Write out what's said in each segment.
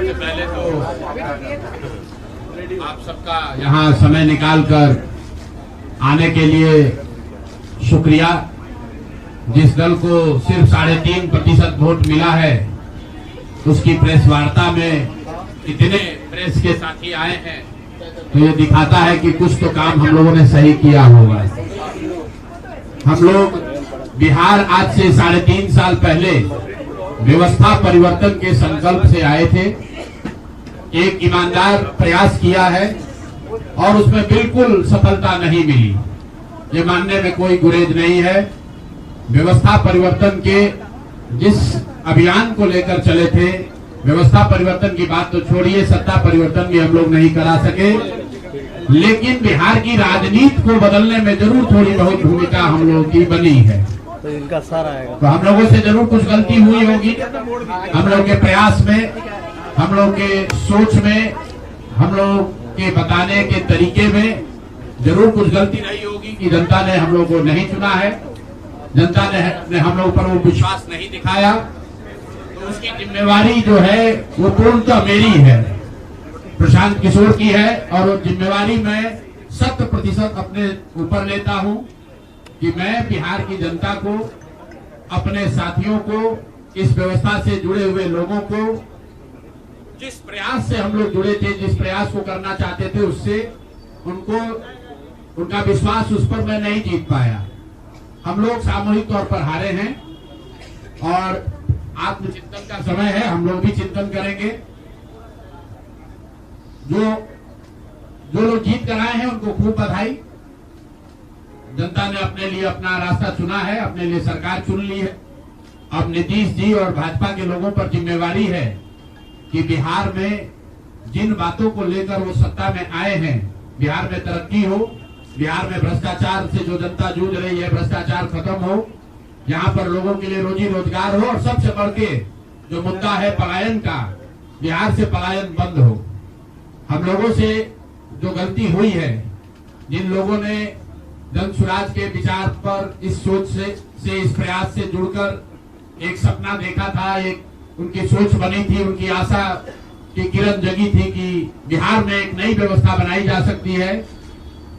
सबसे पहले तो आप सबका यहाँ समय निकालकर आने के लिए शुक्रिया। जिस दल को सिर्फ 3.5% वोट मिला है, उसकी प्रेस वार्ता में इतने प्रेस के साथी आए हैं, तो ये दिखाता है कि कुछ तो काम हम लोगों ने सही किया होगा। हम लोग बिहार आज से 3.5 साल पहले व्यवस्था परिवर्तन के संकल्प से आए थे। एक ईमानदार प्रयास किया है और उसमें बिल्कुल सफलता नहीं मिली, ये मानने में कोई गुरेज नहीं है। व्यवस्था परिवर्तन के जिस अभियान को लेकर चले थे, व्यवस्था परिवर्तन की बात तो छोड़िए, सत्ता परिवर्तन भी हम लोग नहीं करा सके, लेकिन बिहार की राजनीति को बदलने में जरूर थोड़ी बहुत भूमिका हम लोगों की बनी है। तो इनका सारा आएगा, तो हम लोगों से जरूर कुछ गलती हुई होगी। हम लोग के प्रयास में, हम लोग के सोच में, हम लोग के बताने के तरीके में जरूर कुछ गलती रही होगी कि जनता ने हम लोग को नहीं चुना है, जनता ने हम लोग पर वो विश्वास नहीं दिखाया। तो उसकी जिम्मेवारी जो है वो पूर्णतः मेरी है, प्रशांत किशोर की है, और वो जिम्मेवारी मैं 100% अपने ऊपर लेता हूं कि मैं बिहार की जनता को, अपने साथियों को, इस व्यवस्था से जुड़े हुए लोगों को, जिस प्रयास से हम लोग जुड़े थे, जिस प्रयास को करना चाहते थे, उससे उनका विश्वास उस पर मैं नहीं जीत पाया। हम लोग सामूहिक तौर पर हारे हैं और आत्मचिंतन का समय है, हम लोग भी चिंतन करेंगे। जो लोग जीत कर आए हैं उनको खूब बधाई। जनता ने अपने लिए अपना रास्ता चुना है, अपने लिए सरकार चुन ली है। अब नीतीश जी और भाजपा के लोगों पर जिम्मेवारी है कि बिहार में जिन बातों को लेकर वो सत्ता में आए हैं, बिहार में तरक्की हो, बिहार में भ्रष्टाचार से जो जनता जूझ रही है, भ्रष्टाचार खत्म हो, यहाँ पर लोगों के लिए रोजी रोजगार हो, और सबसे बढ़ के जो मुद्दा है पलायन का, बिहार से पलायन बंद हो। हम लोगों से जो गलती हुई है, जिन लोगों ने जन स्वराज के विचार पर इस सोच से इस प्रयास से जुड़कर एक सपना देखा था, एक उनकी सोच बनी थी, उनकी आशा की किरण जगी थी कि बिहार में एक नई व्यवस्था बनाई जा सकती है,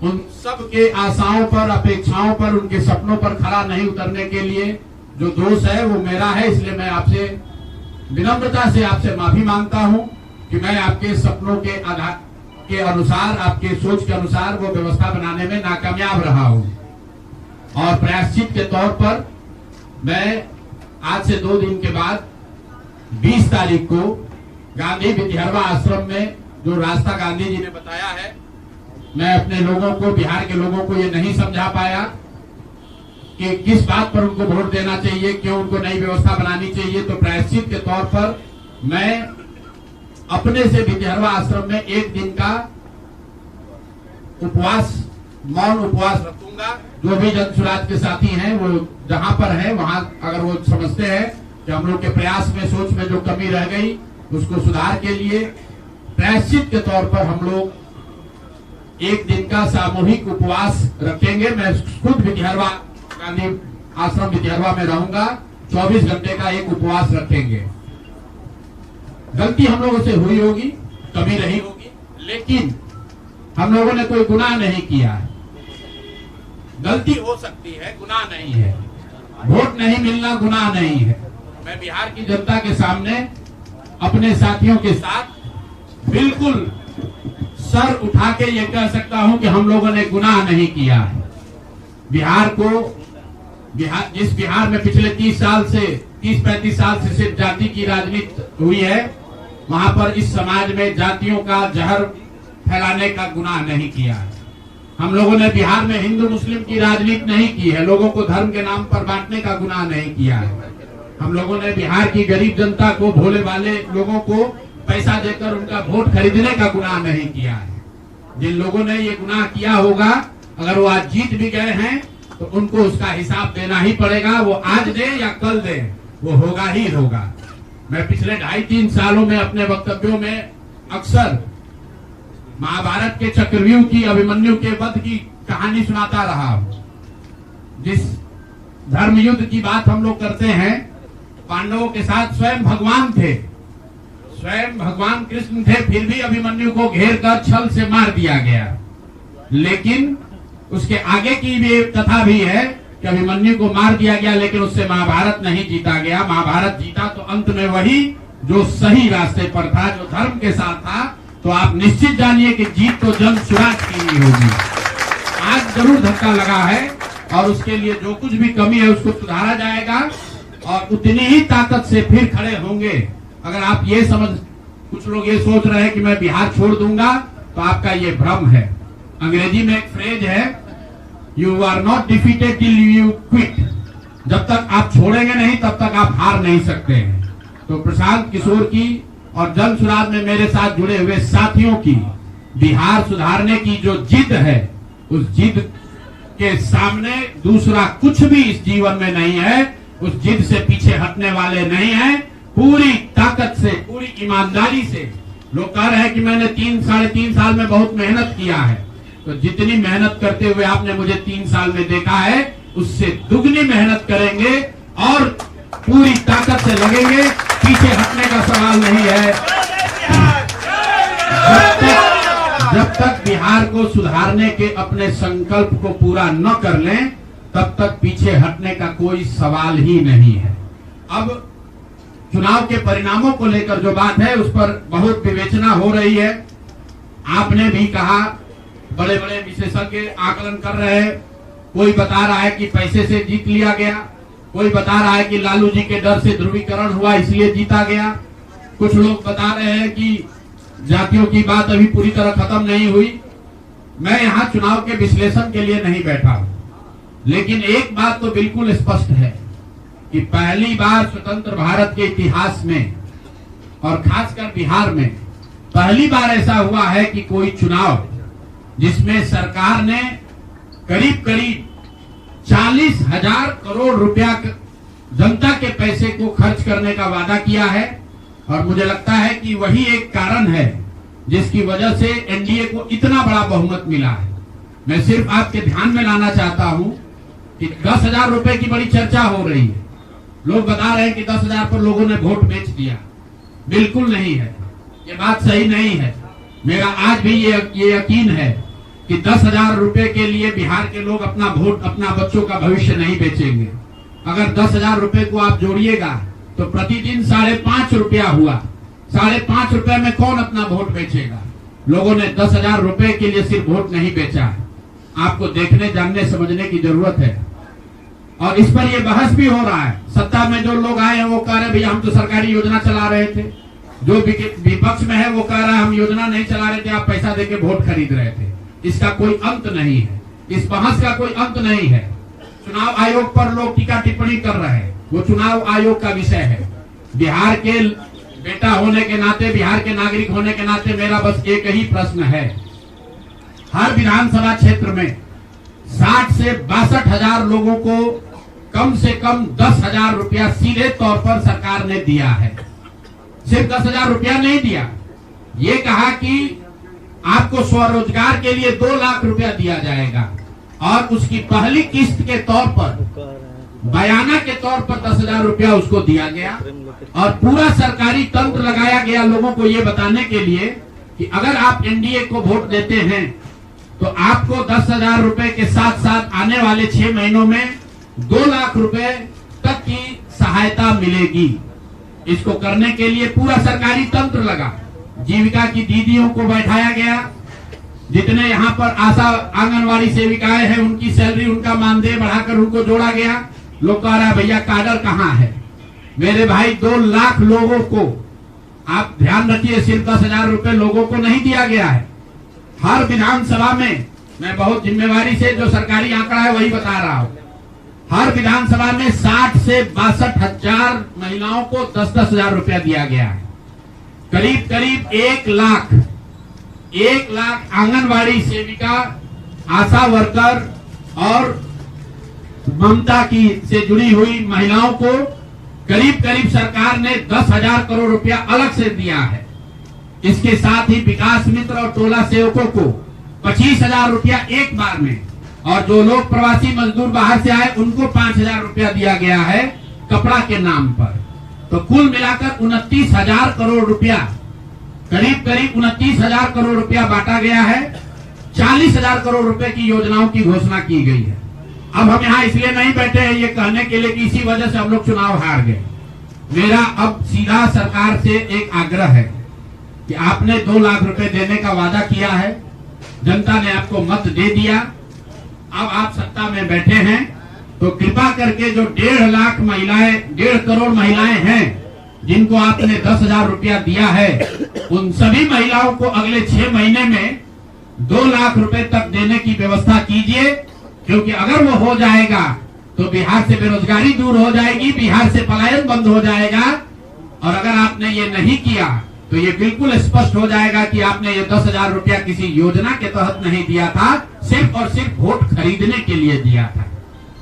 उन सब के आशाओं पर, अपेक्षाओं पर, उनके सपनों पर खरा नहीं उतरने के लिए जो दोष है वो मेरा है। इसलिए मैं आपसे विनम्रता से आपसे माफी मांगता हूं कि मैं आपके सपनों के आधार के अनुसार, आपके सोच के अनुसार वो व्यवस्था बनाने में नाकामयाब रहा हूं। और प्रायश्चित के तौर पर मैं आज से 2 दिन के बाद 20 तारीख को गांधी विद्यारवा आश्रम में जो रास्ता गांधी जी ने बताया है, मैं अपने लोगों को, बिहार के लोगों को ये नहीं समझा पाया कि किस बात पर उनको वोट देना चाहिए, क्यों उनको नई व्यवस्था बनानी चाहिए। तो प्रायश्चित के तौर पर मैं अपने से विद्यारवा आश्रम में 1 दिन का उपवास, मौन उपवास रखूंगा। जो भी जन स्वराज के साथी हैं वो जहां पर है वहां, अगर वो समझते हैं कि हम लोग के प्रयास में, सोच में जो कमी रह गई, उसको सुधार के लिए प्रायश्चित के तौर पर हम लोग 1 दिन का सामूहिक उपवास रखेंगे। मैं खुद विद्यारवा, गांधी आश्रम विद्यारवा में रहूंगा, 24 घंटे का एक उपवास रखेंगे। गलती हम लोगों से हुई होगी, कमी रही होगी, लेकिन हम लोगों ने कोई गुनाह नहीं किया है। गलती हो सकती है, गुनाह नहीं है। वोट नहीं मिलना गुनाह नहीं है। मैं बिहार की जनता के सामने अपने साथियों के साथ बिल्कुल सर उठा के ये कह सकता हूं कि हम लोगों ने गुनाह नहीं किया है। जिस बिहार में पिछले 30-35 साल से सिर्फ जाति की राजनीति हुई है, वहां पर इस समाज में जातियों का जहर फैलाने का गुनाह नहीं किया है। हम लोगों ने बिहार में हिंदू मुस्लिम की राजनीति नहीं की है, लोगों को धर्म के नाम पर बांटने का गुनाह नहीं किया है। हम लोगों ने बिहार की गरीब जनता को, भोले वाले लोगों को पैसा देकर उनका वोट खरीदने का गुनाह नहीं किया है। जिन लोगों ने ये गुनाह किया होगा, अगर वो आज जीत भी गए हैं तो उनको उसका हिसाब देना ही पड़ेगा। वो आज दे या कल दे, वो होगा ही होगा। मैं पिछले 2.5-3 सालों में अपने वक्तव्यों में अक्सर महाभारत के चक्रव्यूह की, अभिमन्यु के वध की कहानी सुनाता रहा हूं। जिस धर्म युद्ध की बात हम लोग करते हैं, पांडवों के साथ स्वयं भगवान थे, स्वयं भगवान कृष्ण थे, फिर भी अभिमन्यु को घेर कर छल से मार दिया गया। लेकिन उसके आगे की भी एक कथा भी है कि अभिमन्यु को मार दिया गया, लेकिन उससे महाभारत नहीं जीता गया। महाभारत जीता तो अंत में वही जो सही रास्ते पर था, जो धर्म के साथ था। तो आप निश्चित जानिए कि जीत तो जन स्वराज की ही होगी। आज जरूर धक्का लगा है और उसके लिए जो कुछ भी कमी है उसको सुधारा जाएगा और उतनी ही ताकत से फिर खड़े होंगे। अगर आप ये कुछ लोग ये सोच रहे हैं कि मैं बिहार छोड़ दूंगा, तो आपका ये भ्रम है। अंग्रेजी में एक फ्रेज है, you are not defeated till you quit. जब तक आप छोड़ेंगे नहीं तब तक आप हार नहीं सकते हैं। तो प्रशांत किशोर की और जन सुराज में मेरे साथ जुड़े हुए साथियों की बिहार सुधारने की जो जिद है, उस जिद के सामने दूसरा कुछ भी इस जीवन में नहीं है। उस जिद से पीछे हटने वाले नहीं है। पूरी ताकत से, पूरी ईमानदारी से। लोग कह रहे हैं कि मैंने 3-3.5 साल में बहुत मेहनत किया है, तो जितनी मेहनत करते हुए आपने मुझे 3 साल में देखा है, उससे दुगनी मेहनत करेंगे और पूरी ताकत से लगेंगे। पीछे हटने का सवाल नहीं है। जब तक बिहार को सुधारने के अपने संकल्प को पूरा न कर लें, तब तक पीछे हटने का कोई सवाल ही नहीं है। अब चुनाव के परिणामों को लेकर जो बात है, उस पर बहुत विवेचना हो रही है। आपने भी कहा, बड़े बड़े विशेषज्ञ आकलन कर रहे हैं। कोई बता रहा है कि पैसे से जीत लिया गया, कोई बता रहा है कि लालू जी के डर से ध्रुवीकरण हुआ इसलिए जीता गया। कुछ लोग बता रहे हैं कि जातियों की बात अभी पूरी तरह खत्म नहीं हुई। मैं यहाँ चुनाव के विश्लेषण के लिए नहीं बैठा हूँ, लेकिन एक बात तो बिल्कुल स्पष्ट है कि पहली बार स्वतंत्र भारत के इतिहास में और खासकर बिहार में पहली बार ऐसा हुआ है कि कोई चुनाव जिसमें सरकार ने करीब करीब 40,000 करोड़ रुपया जनता के पैसे को खर्च करने का वादा किया है। और मुझे लगता है कि वही एक कारण है जिसकी वजह से एनडीए को इतना बड़ा बहुमत मिला है। मैं सिर्फ आपके ध्यान में लाना चाहता हूं कि 10,000 रुपए की बड़ी चर्चा हो रही है। लोग बता रहे हैं कि 10,000 पर लोगों ने वोट बेच दिया। बिल्कुल नहीं है, ये बात सही नहीं है। मेरा आज भी ये यकीन है कि 10,000 रुपए के लिए बिहार के लोग अपना वोट, अपना बच्चों का भविष्य नहीं बेचेंगे। अगर 10,000 रुपए को आप जोड़िएगा तो प्रतिदिन 5.5 रुपया हुआ। 5.5 रुपए में कौन अपना वोट बेचेगा? लोगों ने 10,000 रुपए के लिए सिर्फ वोट नहीं बेचा है। आपको देखने, जानने, समझने की जरूरत है। और इस पर ये बहस भी हो रहा है। सत्ता में जो लोग आए हैं वो कह रहे भैया हम तो सरकारी योजना चला रहे थे। जो विपक्ष में है वो कह रहा है हम योजना नहीं चला रहे थे, आप पैसा देके वोट खरीद रहे थे। इसका कोई अंत नहीं है, इस बहस का कोई अंत नहीं है। चुनाव आयोग पर लोग टीका टिप्पणी कर रहे हैं, वो चुनाव आयोग का विषय है। बिहार के बेटा होने के नाते, बिहार के नागरिक होने के नाते मेरा बस एक ही प्रश्न है। हर विधानसभा क्षेत्र में 60 से 62,000 लोगों को कम से कम 10,000 रुपया सीधे तौर पर सरकार ने दिया है। सिर्फ 10,000 रुपया नहीं दिया, ये कहा कि आपको स्वरोजगार के लिए 2 लाख रुपया दिया जाएगा और उसकी पहली किस्त के तौर पर, बयाना के तौर पर 10,000 रुपया उसको दिया गया। और पूरा सरकारी तंत्र लगाया गया लोगों को ये बताने के लिए कि अगर आप एनडीए को वोट देते हैं तो आपको 10,000 रुपए के साथ साथ आने वाले 6 महीनों में 2 लाख रुपए तक की सहायता मिलेगी। इसको करने के लिए पूरा सरकारी तंत्र लगा। जीविका की दीदियों को बैठाया गया। जितने यहाँ पर आशा आंगनवाड़ी सेविकाएं हैं उनकी सैलरी, उनका मानदेय बढ़ाकर उनको जोड़ा गया। लोग कह रहा है भैया काडर कहाँ है? मेरे भाई 2 लाख लोगों को, आप ध्यान रखिए, सिर्फ 10,000 रुपए लोगों को नहीं दिया गया है। हर विधानसभा में, मैं बहुत जिम्मेवारी से जो सरकारी आंकड़ा है वही बता रहा हूँ, हर विधानसभा में 60 से 62,000 महिलाओं को 10,000 रुपया दिया गया है। करीब करीब 1 लाख आंगनवाड़ी सेविका, आशा वर्कर और ममता की से जुड़ी हुई महिलाओं को करीब करीब सरकार ने 10,000 करोड़ रुपया अलग से दिया है। इसके साथ ही विकास मित्र और टोला सेवकों को 25,000 रुपया एक बार में, और जो लोग प्रवासी मजदूर बाहर से आए उनको 5,000 रुपया दिया गया है कपड़ा के नाम पर। तो कुल मिलाकर 29,000 करोड़ रुपया, करीब करीब 29,000 करोड़ रुपया बांटा गया है। 40,000 करोड़ रुपए की योजनाओं की घोषणा की गई है। अब हम यहाँ इसलिए नहीं बैठे हैं ये कहने के लिए कि इसी वजह से हम लोग चुनाव हार गए। मेरा अब सीधा सरकार से एक आग्रह है कि आपने 2 लाख रुपए देने का वादा किया है, जनता ने आपको मत दे दिया, अब आप सत्ता में बैठे हैं, तो कृपा करके जो 1.5 लाख महिलाएं, 1.5 करोड़ महिलाएं हैं जिनको आपने 10,000 रुपया दिया है, उन सभी महिलाओं को अगले 6 महीने में 2 लाख रुपए तक देने की व्यवस्था कीजिए। क्योंकि अगर वो हो जाएगा तो बिहार से बेरोजगारी दूर हो जाएगी, बिहार से पलायन बंद हो जाएगा। और अगर आपने ये नहीं किया तो ये बिल्कुल स्पष्ट हो जाएगा कि आपने ये 10,000 रुपया किसी योजना के तहत नहीं दिया था, सिर्फ और सिर्फ वोट खरीदने के लिए दिया था।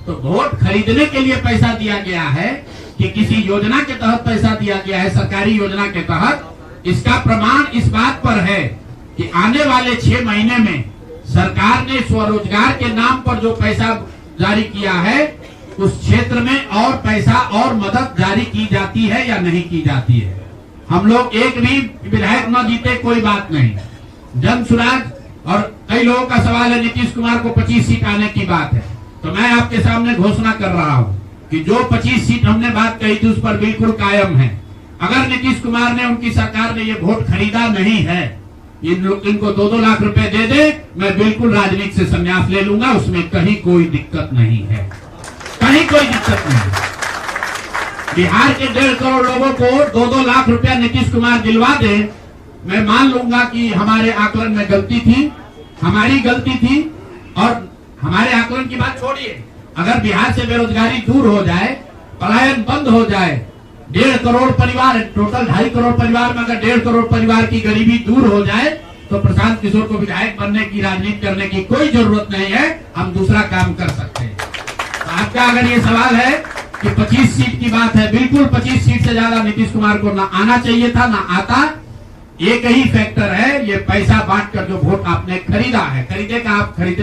तो वोट खरीदने के लिए पैसा दिया गया है कि किसी योजना के तहत पैसा दिया गया है, सरकारी योजना के तहत, इसका प्रमाण इस बात पर है कि आने वाले 6 महीने में सरकार ने स्वरोजगार के नाम पर जो पैसा जारी किया है, उस क्षेत्र में और पैसा और मदद जारी की जाती है या नहीं की जाती है। हम लोग एक भी विधायक न जीते कोई बात नहीं, जन सुराज। और कई लोगों का सवाल है नीतीश कुमार को 25 सीट आने की बात है, तो मैं आपके सामने घोषणा कर रहा हूं कि जो 25 सीट हमने बात कही थी उस पर बिल्कुल कायम है। अगर नीतीश कुमार ने, उनकी सरकार ने ये वोट खरीदा नहीं है, इनको 2-2 लाख रुपए दे दे, मैं बिल्कुल राजनीति से संन्यास ले लूंगा, उसमें कहीं कोई दिक्कत नहीं है, कहीं कोई दिक्कत नहीं। बिहार के 1.5 करोड़ लोगों को 2-2 लाख रुपया नीतीश कुमार दिलवा दे, मैं मान लूंगा कि हमारे आकलन में गलती थी, हमारी गलती थी। और हमारे आकलन की बात छोड़िए, अगर बिहार से बेरोजगारी दूर हो जाए, पलायन बंद हो जाए, 1.5 करोड़ परिवार, टोटल 2.5 करोड़ परिवार में अगर 1.5 करोड़ परिवार की गरीबी दूर हो जाए, तो प्रशांत किशोर को विधायक बनने की, राजनीति करने की कोई जरूरत नहीं है, हम दूसरा काम कर सकते हैं। तो आपका अगर ये सवाल है कि 25 सीट की बात है, बिल्कुल 25 सीट से ज्यादा नीतीश कुमार को ना आना चाहिए था, ना आता। एक ही फैक्टर है, ये पैसा बांटकर जो वोट आपने खरीदा है, खरीदने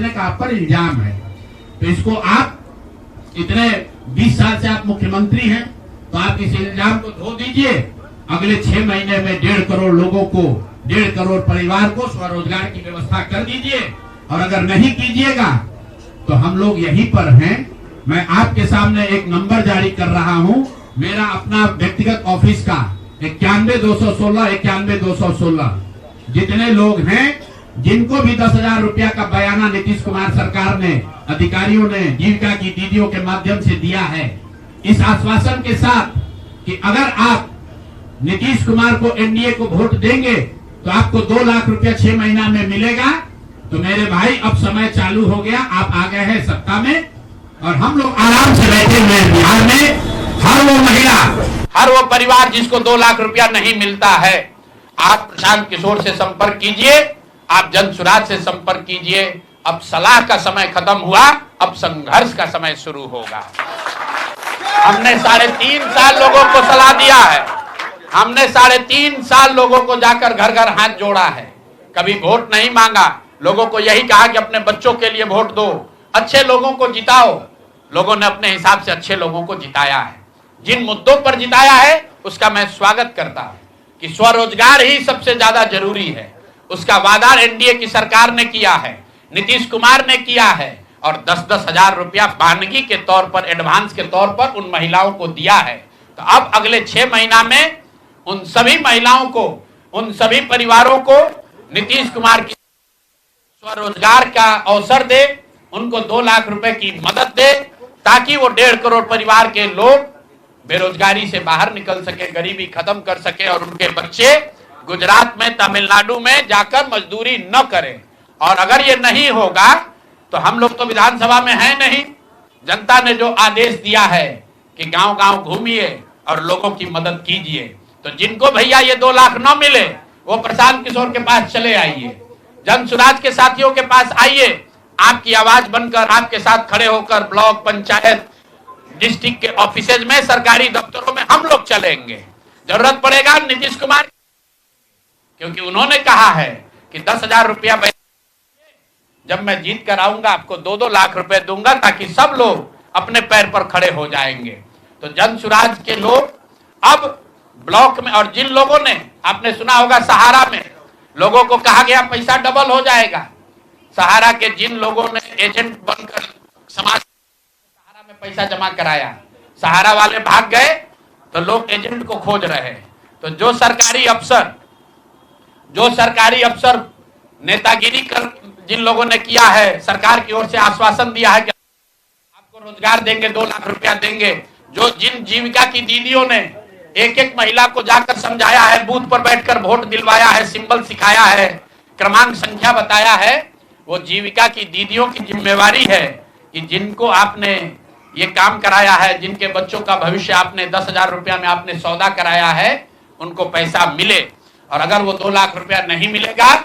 का आप पर इल्जाम है। तो इसको आप इतने 20 साल से आप मुख्यमंत्री हैं, तो आप इस इल्जाम को धो दीजिए। अगले 6 महीने में 1.5 करोड़ लोगों को, 1.5 करोड़ परिवार को स्वरोजगार की व्यवस्था कर दीजिए। और अगर नहीं कीजिएगा तो हम लोग यहीं पर हैं। मैं आपके सामने एक नंबर जारी कर रहा हूं, मेरा अपना व्यक्तिगत ऑफिस का 91-216, 91-216। जितने लोग हैं जिनको भी 10,000 रुपया का बयाना नीतीश कुमार सरकार ने, अधिकारियों ने, जीविका की दीदियों के माध्यम से दिया है, इस आश्वासन के साथ कि अगर आप नीतीश कुमार को, एनडीए को वोट देंगे तो आपको 2 लाख रुपया 6 महीना में मिलेगा। तो मेरे भाई अब समय चालू हो गया, आप आ गए हैं सत्ता में और हम लोग आराम से बैठे हुए हैं। बिहार में हर वो महिला, हर वो परिवार जिसको 2 लाख रुपया नहीं मिलता है, आप प्रशांत किशोर से संपर्क कीजिए, आप जन सुराज से संपर्क कीजिए। अब सलाह का समय खत्म हुआ, अब संघर्ष का समय शुरू होगा। हमने 3.5 साल लोगों को सलाह दिया है, हमने 3.5 साल लोगों को जाकर घर घर हाथ जोड़ा है, कभी वोट नहीं मांगा। लोगों को यही कहा कि अपने बच्चों के लिए वोट दो, अच्छे लोगों को जिताओ। लोगों ने अपने हिसाब से अच्छे लोगों को जिताया है। जिन मुद्दों पर जिताया है उसका मैं स्वागत करता हूं कि स्वरोजगार ही सबसे ज्यादा जरूरी है। उसका वादा एनडीए की सरकार ने किया है, नीतीश कुमार ने किया है और 10-10 हजार रुपया बानगी के तौर पर, एडवांस के तौर पर उन महिलाओं को दिया है। तो अब अगले 6 महीना में उन सभी महिलाओं को, उन सभी परिवारों को नीतीश कुमार की स्वरोजगार का अवसर दे, उनको 2 लाख रुपए की मदद दे, ताकि वो 1.5 करोड़ परिवार के लोग बेरोजगारी से बाहर निकल सके, गरीबी खत्म कर सके और उनके बच्चे गुजरात में, तमिलनाडु में जाकर मजदूरी न करें। और अगर ये नहीं होगा तो हम लोग तो विधानसभा में हैं नहीं। जनता ने जो आदेश दिया है कि गांव-गांव घूमिए और लोगों की मदद कीजिए, तो जिनको भैया ये 2 लाख न मिले वो प्रशांत किशोर के पास चले आइए, जन सुराज के साथियों के पास आइए। आपकी आवाज बनकर, आपके साथ खड़े होकर ब्लॉक, पंचायत, डिस्ट्रिक्ट के ऑफिसेज में, सरकारी दफ्तरों में हम लोग चलेंगे। जरूरत पड़ेगा नीतीश कुमार, क्योंकि उन्होंने कहा है कि 10,000 रुपया जब मैं जीत कर आऊंगा आपको 2-2 लाख रुपए दूंगा, ताकि सब लोग अपने पैर पर खड़े हो जाएंगे। तो जन सुराज के लोग अब ब्लॉक में, और जिन लोगों ने, आपने सुना होगा सहारा में लोगों को कहा गया पैसा डबल हो जाएगा, सहारा के जिन लोगों ने एजेंट बनकर समाज सहारा में पैसा जमा कराया, सहारा वाले भाग गए तो लोग एजेंट को खोज रहे हैं। तो जो सरकारी अफसर नेतागिरी कर जिन लोगों ने किया है, सरकार की ओर से आश्वासन दिया है कि आपको रोजगार देंगे, 2 लाख रुपया देंगे, जो जिन जीविका की दीदियों ने एक एक महिला को जाकर समझाया है, बूथ पर बैठकर वोट दिलवाया है, सिंबल सिखाया है, क्रमांक संख्या बताया है, वो जीविका की दीदियों की जिम्मेवारी है कि जिनको आपने ये काम कराया है, जिनके बच्चों का भविष्य आपने 10,000 रुपया में आपने सौदा कराया है, उनको पैसा मिले। और अगर वो 2 लाख रुपया नहीं मिलेगा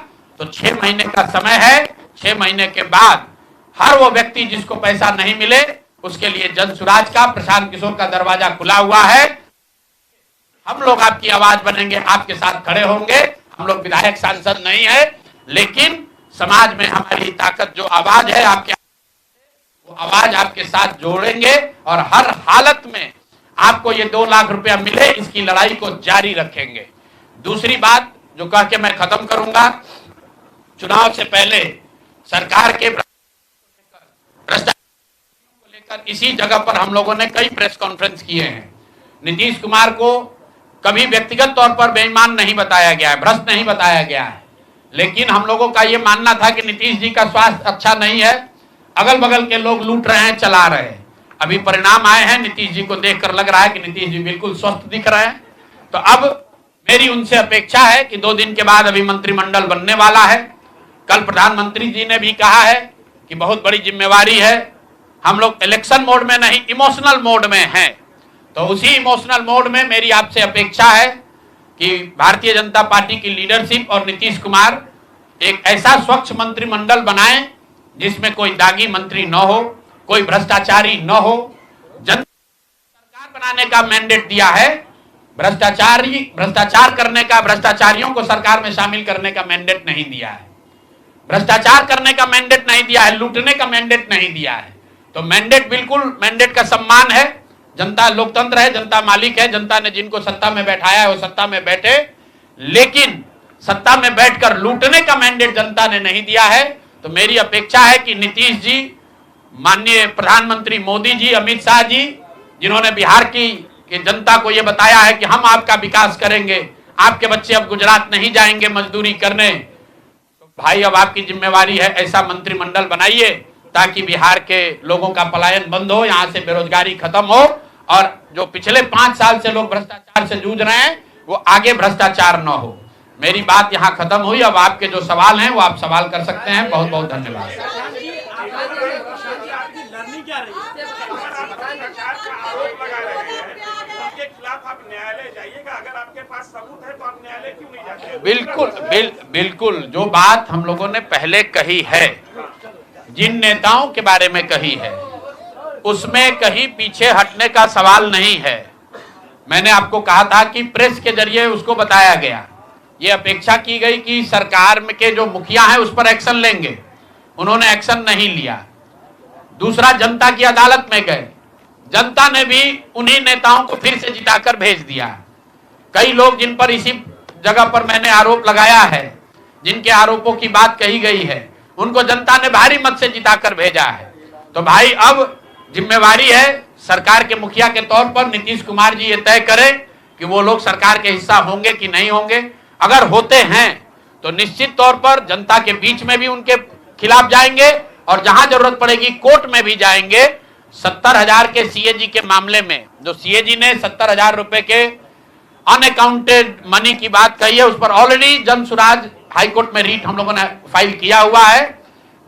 तो 6 महीने का समय है, 6 महीने के बाद हर वो व्यक्ति जिसको पैसा नहीं मिले उसके लिए जन सुराज का, प्रशांत किशोर का दरवाजा खुला हुआ है। हम लोग आपकी आवाज बनेंगे, आपके साथ खड़े होंगे। हम लोग विधायक सांसद नहीं है, लेकिन समाज में हमारी ताकत जो आवाज है, आपके वो आवाज आपके साथ जोड़ेंगे और हर हालत में आपको ये 2 लाख रुपया मिले, इसकी लड़ाई को जारी रखेंगे। दूसरी बात जो कह के मैं खत्म करूंगा, चुनाव से पहले सरकार के भ्रष्टाचार को लेकर इसी जगह पर हम लोगों ने कई प्रेस कॉन्फ्रेंस किए हैं। नीतीश कुमार को कभी व्यक्तिगत तौर पर बेईमान नहीं बताया गया है, भ्रष्ट नहीं बताया गया है, लेकिन हम लोगों का ये मानना था कि नीतीश जी का स्वास्थ्य अच्छा नहीं है, अगल बगल के लोग लूट रहे हैं, चला रहे हैं। अभी परिणाम आए हैं, नीतीश जी को देखकर लग रहा है कि नीतीश जी बिल्कुल स्वस्थ दिख रहे हैं। तो अब मेरी उनसे अपेक्षा है कि 2 दिन के बाद अभी मंत्रिमंडल बनने वाला है। कल प्रधानमंत्री जी ने भी कहा है कि बहुत बड़ी जिम्मेवारी है, हम लोग इलेक्शन मोड में नहीं, इमोशनल मोड में हैं। तो उसी इमोशनल मोड में मेरी आपसे अपेक्षा है कि भारतीय जनता पार्टी की लीडरशिप और नीतीश कुमार एक ऐसा स्वच्छ मंत्रिमंडल बनाएं जिसमें कोई दागी मंत्री न हो, कोई भ्रष्टाचारी न हो। जनता सरकार बनाने का मैंडेट दिया है, भ्रष्टाचार करने का, भ्रष्टाचारियों को सरकार में शामिल करने का मैंडेट नहीं दिया है, भ्रष्टाचार करने का मैंडेट नहीं दिया है, लूटने का मैंडेट नहीं दिया है। तो मैंडेट, बिल्कुल मैंडेट का सम्मान है। जनता लोकतंत्र है, जनता मालिक है, जनता ने जिनको सत्ता में बैठाया है वो सत्ता में बैठे, लेकिन सत्ता में बैठकर लूटने का मैंडेट जनता ने नहीं दिया है। तो मेरी अपेक्षा है कि नीतीश जी, माननीय प्रधानमंत्री मोदी जी, अमित शाह जी, जिन्होंने बिहार की जनता को यह बताया है कि हम आपका विकास करेंगे, आपके बच्चे अब गुजरात नहीं जाएंगे मजदूरी करने, तो भाई अब आपकी जिम्मेवारी है ऐसा मंत्रिमंडल बनाइए ताकि बिहार के लोगों का पलायन बंद हो, यहाँ से बेरोजगारी खत्म हो, और जो पिछले 5 साल से लोग भ्रष्टाचार से जूझ रहे हैं वो आगे भ्रष्टाचार न हो। मेरी बात यहाँ खत्म हुई। अब आपके जो सवाल हैं वो आप सवाल कर सकते हैं। बहुत बहुत धन्यवाद। बिल्कुल जो बात हम लोगों ने पहले कही है, जिन नेताओं के बारे में कही है, उसमें कहीं पीछे हटने का सवाल नहीं है। मैंने आपको कहा था कि प्रेस के जरिए उसको बताया गया, ये अपेक्षा की गई कि सरकार में के जो मुखिया हैं उस पर एक्शन लेंगे, उन्होंने एक्शन नहीं लिया। दूसरा, जनता की अदालत में गए, जनता ने भी उन्हीं नेताओं को फिर से जिताकर भेज दिया। कई लोग जिन पर इसी जगह पर मैंने आरोप लगाया है, जिनके आरोपों की बात कही गई है, उनको जनता ने भारी मत से जिताकर भेजा है। तो भाई अब जिम्मेवारी है सरकार के मुखिया के तौर पर नीतीश कुमार जी ये तय करें कि वो लोग सरकार के हिस्सा होंगे कि नहीं होंगे। अगर होते हैं तो निश्चित तौर पर जनता के बीच में भी उनके खिलाफ जाएंगे और जहां जरूरत पड़ेगी कोर्ट में भी जाएंगे। 70,000 के सीएजी के मामले में जो सीएजी ने 70,000 रुपए के अनअकाउंटेड मनी की बात कही है, उस पर ऑलरेडी जन सुराज हाईकोर्ट में रीट हम लोगों ने फाइल किया हुआ है।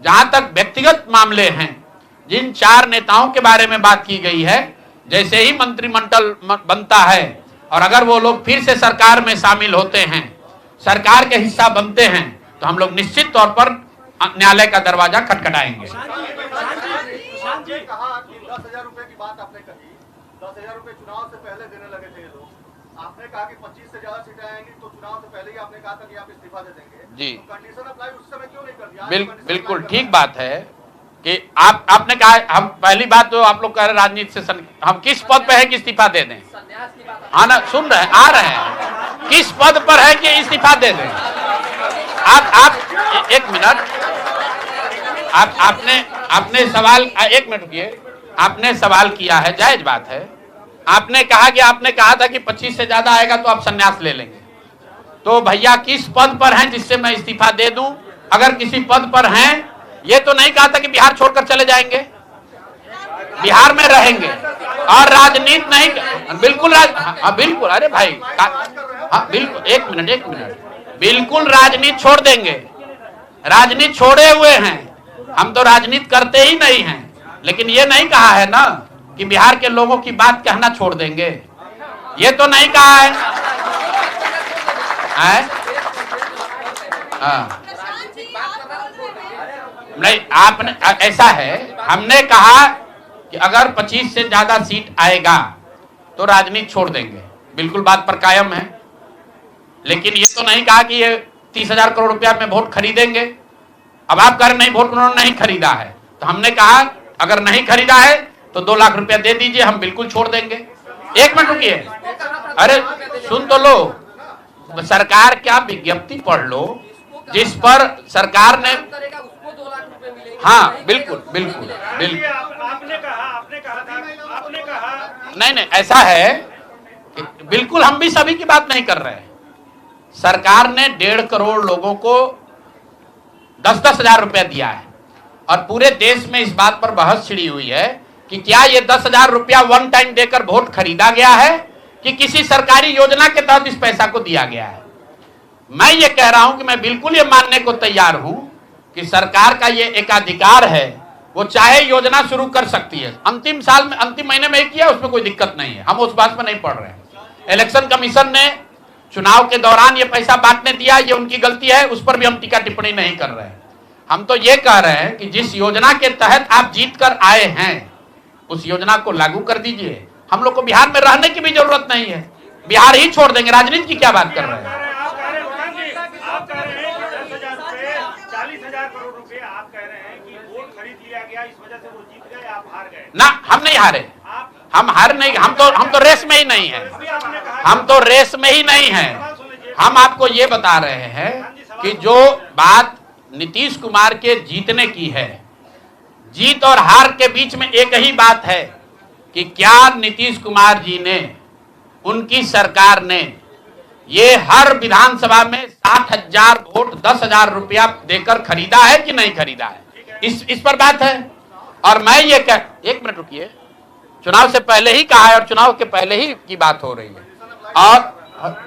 जहां तक व्यक्तिगत मामले हैं, जिन 4 नेताओं के बारे में बात की गई है, जैसे ही मंत्रिमंडल बनता है और अगर वो लोग फिर से सरकार में शामिल होते हैं, सरकार के हिस्सा बनते हैं, तो हम लोग निश्चित तौर पर न्यायालय का दरवाजा खटखटाएंगे। कहा कि 10,000 रुपए की बात आपने कही, 10,000 रुपए चुनाव से पहले देने लगे थे ये लोग। आपने कहा कि 25 से ज्यादा सीटें आएंगी तो चुनाव से पहले ही आपने कहा था कि आप इस्तीफा दे देंगे जी। तो कंडीशन अप्लाई उस समय क्यों नहीं कर दिया? बिल्कुल ठीक बात है कि आपने कहा, हम पहली बात तो आप लोग कह रहे राजनीति से हम किस पद पे है कि इस्तीफा दे दें। आना सुन रहे हैं, आ रहे हैं, किस पद पर है कि इस्तीफा दे दें। आप एक मिनट, आपने सवाल, एक मिनट रुकिए, आपने सवाल किया है, जायज बात है। आपने कहा कि आपने कहा था कि 25 से ज्यादा आएगा तो आप संन्यास ले लेंगे। तो भैया किस पद पर हैं जिससे मैं इस्तीफा दे दूं? अगर किसी पद पर हैं, ये तो नहीं कहा था कि बिहार छोड़कर चले जाएंगे, बिहार में रहेंगे और राजनीति नहीं, बिल्कुल बिल्कुल, अरे भाई हाँ बिल्कुल, एक मिनट, बिल्कुल राजनीति छोड़ देंगे, राजनीति छोड़े हुए हैं, हम तो राजनीति करते ही नहीं हैं। लेकिन ये नहीं कहा है ना कि बिहार के लोगों की बात कहना छोड़ देंगे, ये तो नहीं कहा है, नहीं आपने, ऐसा है, हमने कहा कि अगर 25 से ज्यादा सीट आएगा तो राजनीति छोड़ देंगे, बिल्कुल बात पर कायम है। लेकिन ये तो नहीं कहा कि ये 30,000 करोड़ रुपया में वोट खरीदेंगे। अब आप कह रहे नहीं वोट उन्होंने नहीं खरीदा है, तो हमने कहा अगर नहीं खरीदा है तो 2 लाख रुपया दे दीजिए, हम बिल्कुल छोड़ देंगे। एक मिनट रुकिए, अरे सुन तो लो, सरकार क्या विज्ञप्ति पढ़ लो जिस पर सरकार ने, हाँ बिल्कुल बिल्कुल बिल्कुल, आपने कहा नहीं, ऐसा है कि बिल्कुल हम भी सभी की बात नहीं कर रहे हैं। सरकार ने 1.5 करोड़ लोगों को 10-10 हजार रुपया दिया है और पूरे देश में इस बात पर बहस छिड़ी हुई है कि क्या ये 10 हजार रुपया वन टाइम देकर वोट खरीदा गया है कि किसी सरकारी योजना के तहत इस पैसा को दिया गया है। मैं ये कह रहा हूं कि मैं बिल्कुल ये मानने को तैयार हूं कि सरकार का ये एकाधिकार है, वो चाहे योजना शुरू कर सकती है। अंतिम साल में, अंतिम महीने में किया, उसमें कोई दिक्कत नहीं है, हम उस बात में नहीं पड़ रहे हैं। इलेक्शन कमीशन ने चुनाव के दौरान ये पैसा बांटने दिया, ये उनकी गलती है, उस पर भी हम टीका टिप्पणी नहीं कर रहे हैं। हम तो ये कह रहे हैं कि जिस योजना के तहत आप जीत कर आए हैं उस योजना को लागू कर दीजिए। हम लोग को बिहार में रहने की भी जरूरत नहीं है, बिहार ही छोड़ देंगे, राजनीति की क्या बात कर रहे हैं। आप कह रहे हैं कि 10,000 रुपए, 40,000 करोड़ रुपए आप कह रहे हैं कि वोट खरीद लिया गया, इस वजह से वो जीत गए, आप हार गए। ना, हम नहीं हारे, हम हार नहीं, हम तो रेस में ही नहीं है, हम तो रेस में ही नहीं है। हम आपको ये बता रहे हैं कि जो बात नीतीश कुमार के जीतने की है, जीत और हार के बीच में एक ही बात है कि क्या नीतीश कुमार जी ने, उनकी सरकार ने ये हर विधानसभा में 60,000 वोट 10,000 रुपया देकर खरीदा है कि नहीं खरीदा है, इस पर बात है। और मैं ये एक मिनट रुकिए, चुनाव से पहले ही कहा है और चुनाव के पहले ही की बात हो रही है। और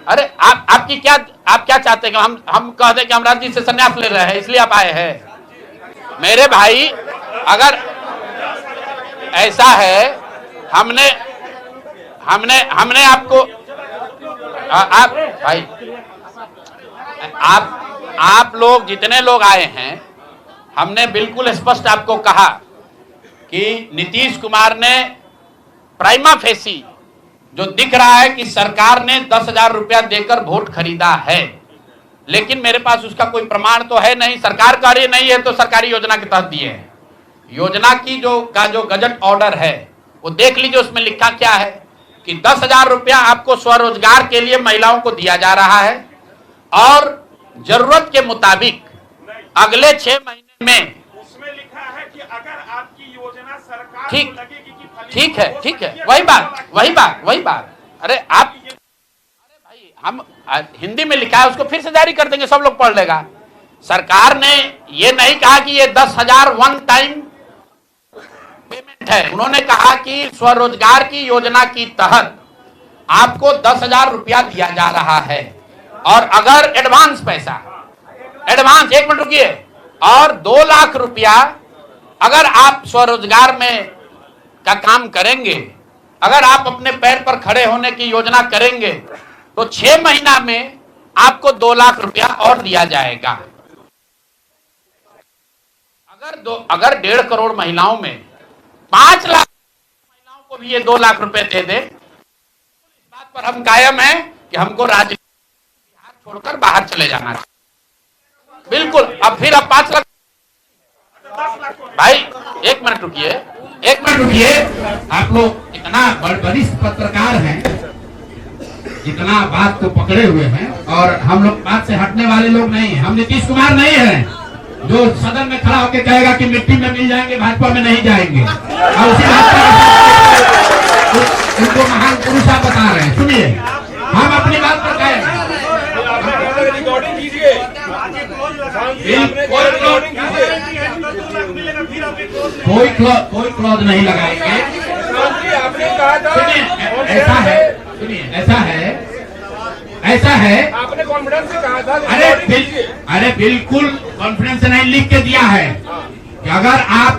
अरे आपकी क्या, आप क्या चाहते हैं कि हम कह दें कि हम राजनीति से संन्यास ले रहे हैं इसलिए आप आए हैं? मेरे भाई, अगर ऐसा है, हमने आपको, आप भाई, आप लोग जितने लोग आए हैं, हमने बिल्कुल स्पष्ट आपको कहा कि नीतीश कुमार ने प्राइमा फेसी जो दिख रहा है कि सरकार ने 10,000 रुपया देकर वोट खरीदा है, लेकिन मेरे पास उसका कोई प्रमाण तो है नहीं। सरकार कह रही नहीं है तो सरकारी योजना के तहत दिए हैं। योजना की जो गजट ऑर्डर है वो देख लीजिए, उसमें लिखा क्या है कि 10,000 रुपया आपको स्वरोजगार के लिए महिलाओं को दिया जा रहा है और जरूरत के मुताबिक अगले 6 महीने में, उसमें लिखा है कि अगर आपकी योजना सरकार ठीक, को लगेगी कि ठीक है, वही बात। अरे भाई, हम हिंदी में लिखा है, उसको फिर से जारी कर देंगे, सब लोग पढ़ लेगा। सरकार ने ये नहीं कहा कि ये 10,000 वन टाइम पेमेंट है, उन्होंने कहा कि स्वरोजगार की योजना की तहत आपको 10,000 रुपया दिया जा रहा है और अगर एडवांस पैसा, एडवांस, एक मिनट रुकिए, और 2 लाख रुपया अगर आप स्वरोजगार में का काम करेंगे, अगर आप अपने पैर पर खड़े होने की योजना करेंगे तो 6 महीना में आपको 2 लाख रुपया और दिया जाएगा। अगर 1.5 करोड़ महिलाओं में 5 लाख महिलाओं को भी ये 2 लाख रुपए दे दे, इस बात पर हम कायम हैं कि हमको राजनीति बिहार छोड़कर बाहर चले जाना चाहिए। बिल्कुल, अब 5 लाख, भाई एक मिनट रुकिए, आप लोग इतना वरिष्ठ पत्रकार हैं, इतना बात को पकड़े हुए हैं और हम लोग बात से हटने वाले लोग नहीं हैं। हम नीतीश कुमार नहीं है जो सदन में खड़ा होकर कहेगा कि मिट्टी में मिल जाएंगे, भाजपा में नहीं जाएंगे। और उसी उनको महान पुरुष आप बता रहे हैं। सुनिए, हम अपनी बात पर कहें, कोई क्लॉज नहीं लगाएंगे। सुनिए, ऐसा है आपने कॉन्फिडेंस से कहा था। अरे बिल्कुल कॉन्फिडेंस से नहीं, लिख के दिया है कि अगर आप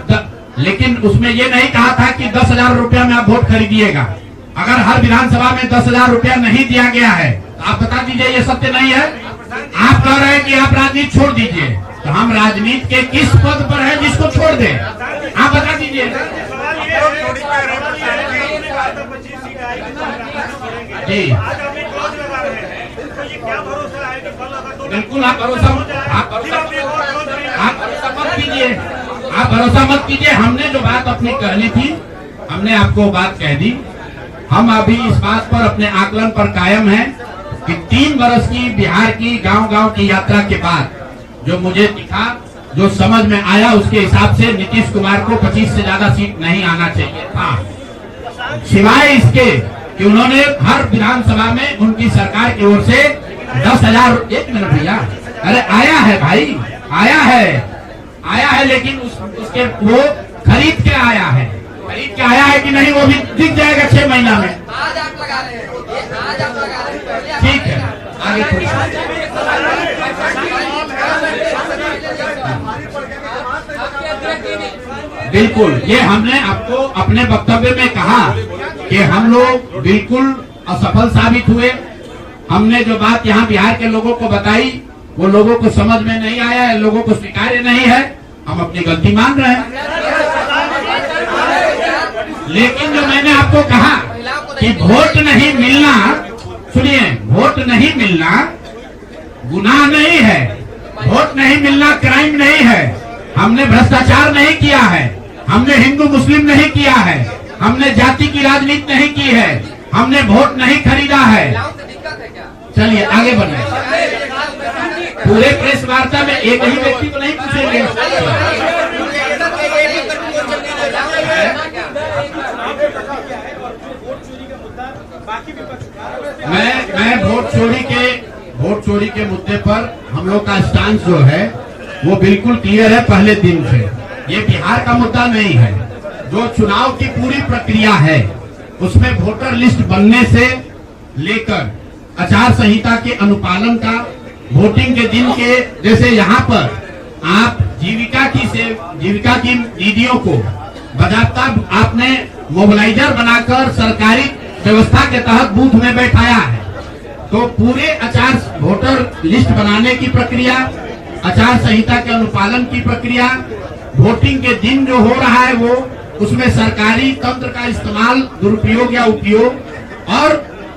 लेकिन उसमें ये नहीं कहा था कि 10,000 रुपया में आप वोट खरीदिएगा। अगर हर विधानसभा में 10,000 रुपया नहीं दिया गया है तो आप बता दीजिए ये सत्य नहीं है। आप कह रहे हैं कि आप राजनीति छोड़ दीजिए, तो हम राजनीति के किस पद पर है जिसको छोड़ दें? आप बता दीजिए जी। बिल्कुल आप भरोसा मत कीजिए। हमने जो बात अपनी कहनी थी हमने आपको बात कह दी। हम अभी इस बात पर अपने आकलन पर कायम हैं कि 3 वर्ष की बिहार की गांव-गांव की यात्रा के बाद जो मुझे दिखा, जो समझ में आया, उसके हिसाब से नीतीश कुमार को 25 से ज्यादा सीट नहीं आना चाहिए था, सिवाय इसके कि उन्होंने हर विधानसभा में उनकी सरकार की ओर से 10,000। एक मिनट भैया, अरे आया है भाई, आया है लेकिन उसके वो खरीद के आया है कि नहीं वो भी दिख जाएगा 6 महीना में। आज आप लगा रहे हैं, आज आप लगा रहे हैं। ठीक है, आगे बिल्कुल ये हमने आपको अपने वक्तव्य में कहा कि हम लोग बिल्कुल असफल साबित हुए। हमने जो बात यहाँ बिहार के लोगों को बताई वो लोगों को समझ में नहीं आया है, लोगों को स्वीकार्य नहीं है। हम अपनी गलती मान रहे हैं, लेकिन जो मैंने आपको कहा कि वोट नहीं मिलना, सुनिए, वोट नहीं मिलना गुनाह नहीं है, वोट नहीं मिलना क्राइम नहीं है। हमने भ्रष्टाचार नहीं किया है, हमने हिंदू मुस्लिम नहीं किया है, हमने जाति की राजनीति नहीं की है, हमने वोट नहीं खरीदा है। चलिए आगे बढ़े। पूरे प्रेस वार्ता में एक ही व्यक्ति को नहीं पूछेंगे। मैं वोट चोरी के मुद्दे पर हम लोग का स्टांस जो है वो बिल्कुल क्लियर है पहले दिन से। ये बिहार का मुद्दा नहीं है। जो चुनाव की पूरी प्रक्रिया है उसमें वोटर लिस्ट बनने से लेकर आचार संहिता के अनुपालन का, वोटिंग के दिन के, जैसे यहाँ पर आप जीविका की दीदियों को बाकायदा आपने मोबिलाइजर बनाकर सरकारी व्यवस्था के तहत बूथ में बैठाया है। तो पूरे वोटर लिस्ट बनाने की प्रक्रिया, आचार संहिता के अनुपालन की प्रक्रिया, वोटिंग के दिन जो हो रहा है वो, उसमें सरकारी तंत्र का इस्तेमाल, दुरुपयोग या उपयोग, और